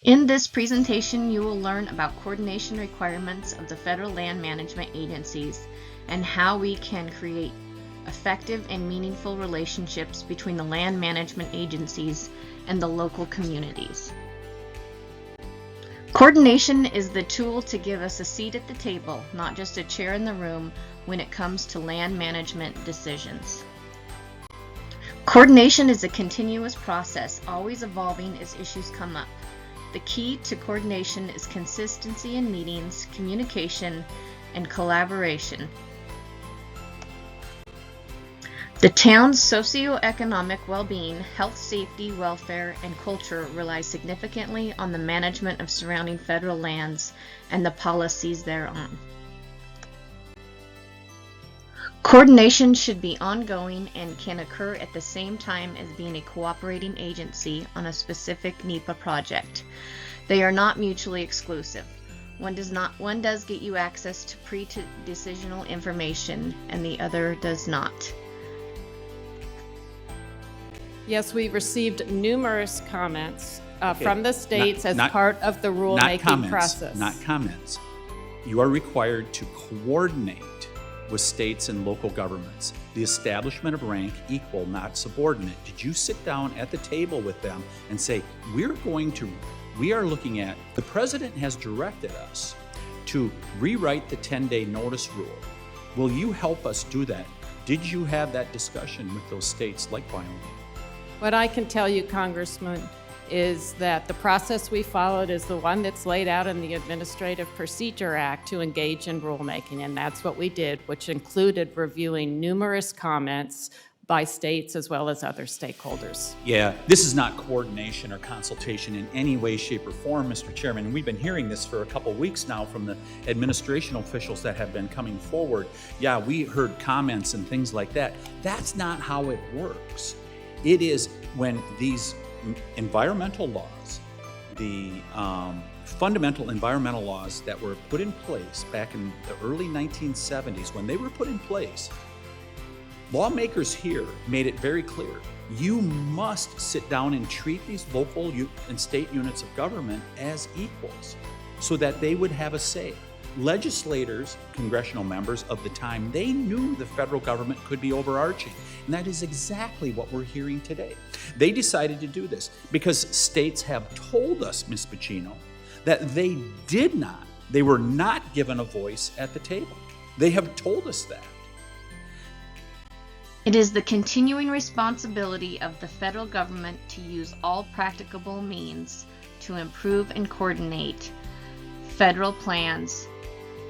In this presentation, you will learn about coordination requirements of the federal land management agencies and how we can create effective and meaningful relationships between the land management agencies and the local communities. Coordination is the tool to give us a seat at the table, not just a chair in the room, when it comes to land management decisions. Coordination is a continuous process, always evolving as issues come up. The key to coordination is consistency in meetings, communication, and collaboration. The town's socioeconomic well-being, health, safety, welfare, and culture rely significantly on the management of surrounding federal lands and the policies thereon. Coordination should be ongoing and can occur at the same time as being a cooperating agency on a specific NEPA project. They are not mutually exclusive. One does get you access to pre-decisional information and the other does not. Yes, we received numerous comments from the states as part of the rulemaking process. Not comments. You are required to coordinate with states and local governments. The establishment of rank equal, not subordinate. Did you sit down at the table with them and say, we are looking at, the president has directed us to rewrite the 10-day notice rule. Will you help us do that? Did you have that discussion with those states like Wyoming? What I can tell you, Congressman, is that the process we followed is the one that's laid out in the Administrative Procedure Act to engage in rulemaking, and that's what we did, which included reviewing numerous comments by states as well as other stakeholders. Yeah, this is not coordination or consultation in any way, shape, or form, Mr. Chairman, and we've been hearing this for a couple weeks now from the administration officials that have been coming forward. Yeah, we heard comments and things like that. That's not how it works. It is when these environmental laws, the fundamental environmental laws that were put in place back in the early 1970s, when they were put in place, lawmakers here made it very clear, you must sit down and treat these local and state units of government as equals so that they would have a say. Legislators, congressional members of the time, they knew the federal government could be overarching. And that is exactly what we're hearing today. They decided to do this because states have told us, Ms. Pacino, that they were not given a voice at the table. They have told us that. It is the continuing responsibility of the federal government to use all practicable means to improve and coordinate federal plans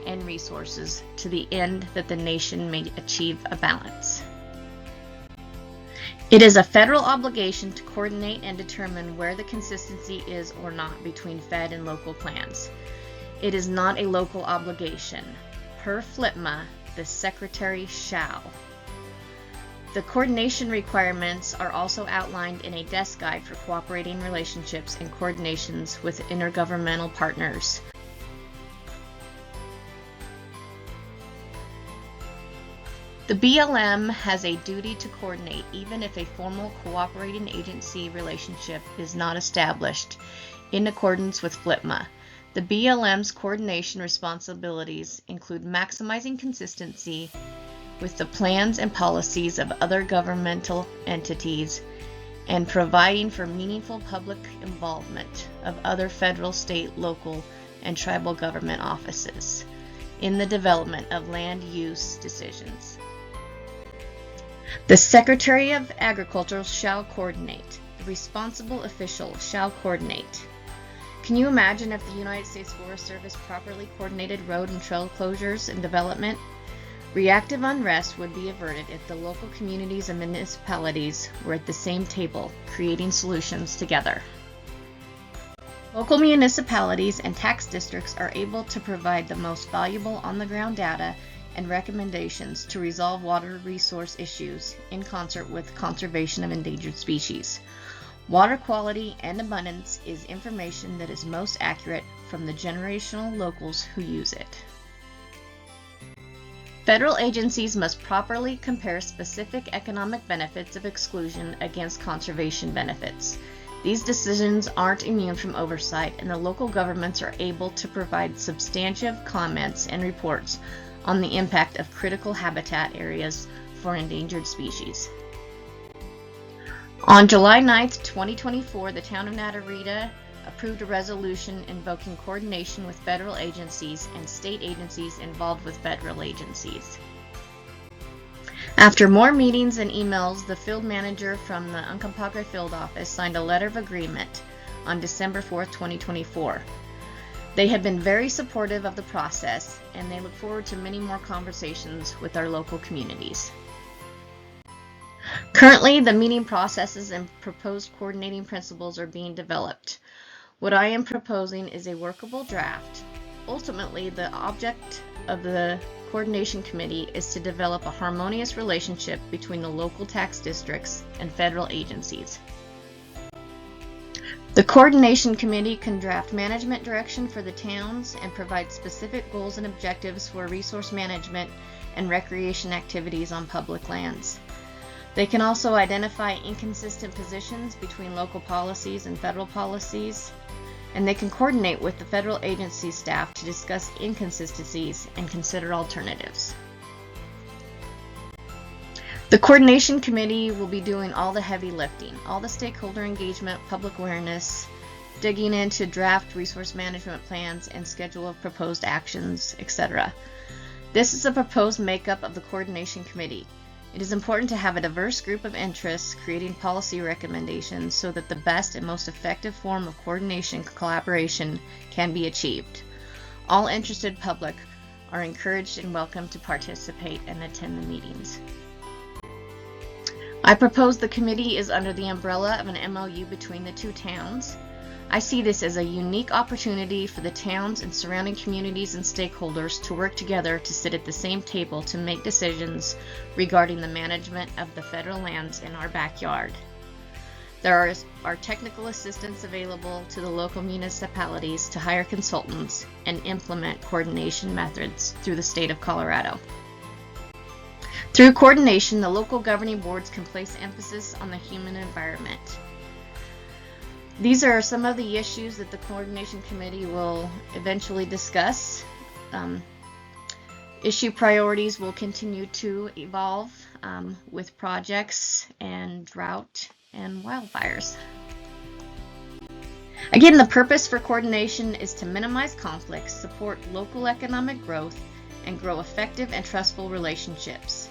and resources to the end that the nation may achieve a balance. It is a federal obligation to coordinate and determine where the consistency is or not between Fed and local plans. It is not a local obligation. Per FLTMA, the Secretary shall. The coordination requirements are also outlined in a desk guide for cooperating relationships and coordinations with intergovernmental partners. The BLM has a duty to coordinate even if a formal cooperating agency relationship is not established in accordance with FLTMA. The BLM's coordination responsibilities include maximizing consistency with the plans and policies of other governmental entities and providing for meaningful public involvement of other federal, state, local, and tribal government offices in the development of land use decisions. The Secretary of Agriculture shall coordinate. The responsible official shall coordinate. Can you imagine if the United States Forest Service properly coordinated road and trail closures and development? Reactive unrest would be averted if the local communities and municipalities were at the same table, creating solutions together. Local municipalities and tax districts are able to provide the most valuable on-the-ground data and recommendations to resolve water resource issues in concert with conservation of endangered species. Water quality and abundance is information that is most accurate from the generational locals who use it. Federal agencies must properly compare specific economic benefits of exclusion against conservation benefits. These decisions aren't immune from oversight, and the local governments are able to provide substantive comments and reports on the impact of critical habitat areas for endangered species. On July 9th, 2024, the town of Naturita approved a resolution invoking coordination with federal agencies and state agencies involved with federal agencies. After more meetings and emails, the field manager from the Uncompahgre Field Office signed a letter of agreement on December 4th, 2024. They have been very supportive of the process, and they look forward to many more conversations with our local communities. Currently, the meeting processes and proposed coordinating principles are being developed. What I am proposing is a workable draft. Ultimately, the object of the Coordination Committee is to develop a harmonious relationship between the local tax districts and federal agencies. The Coordination Committee can draft management direction for the towns and provide specific goals and objectives for resource management and recreation activities on public lands. They can also identify inconsistent positions between local policies and federal policies, and they can coordinate with the federal agency staff to discuss inconsistencies and consider alternatives. The Coordination Committee will be doing all the heavy lifting, all the stakeholder engagement, public awareness, digging into draft resource management plans and schedule of proposed actions, etc. This is a proposed makeup of the Coordination Committee. It is important to have a diverse group of interests creating policy recommendations so that the best and most effective form of coordination collaboration can be achieved. All interested public are encouraged and welcome to participate and attend the meetings. I propose the committee is under the umbrella of an MOU between the two towns. I see this as a unique opportunity for the towns and surrounding communities and stakeholders to work together to sit at the same table to make decisions regarding the management of the federal lands in our backyard. There are technical assistance available to the local municipalities to hire consultants and implement coordination methods through the state of Colorado. Through coordination, the local governing boards can place emphasis on the human environment. These are some of the issues that the Coordination Committee will eventually discuss. Issue priorities will continue to evolve with projects and drought and wildfires. Again, the purpose for coordination is to minimize conflicts, support local economic growth, and grow effective and trustful relationships.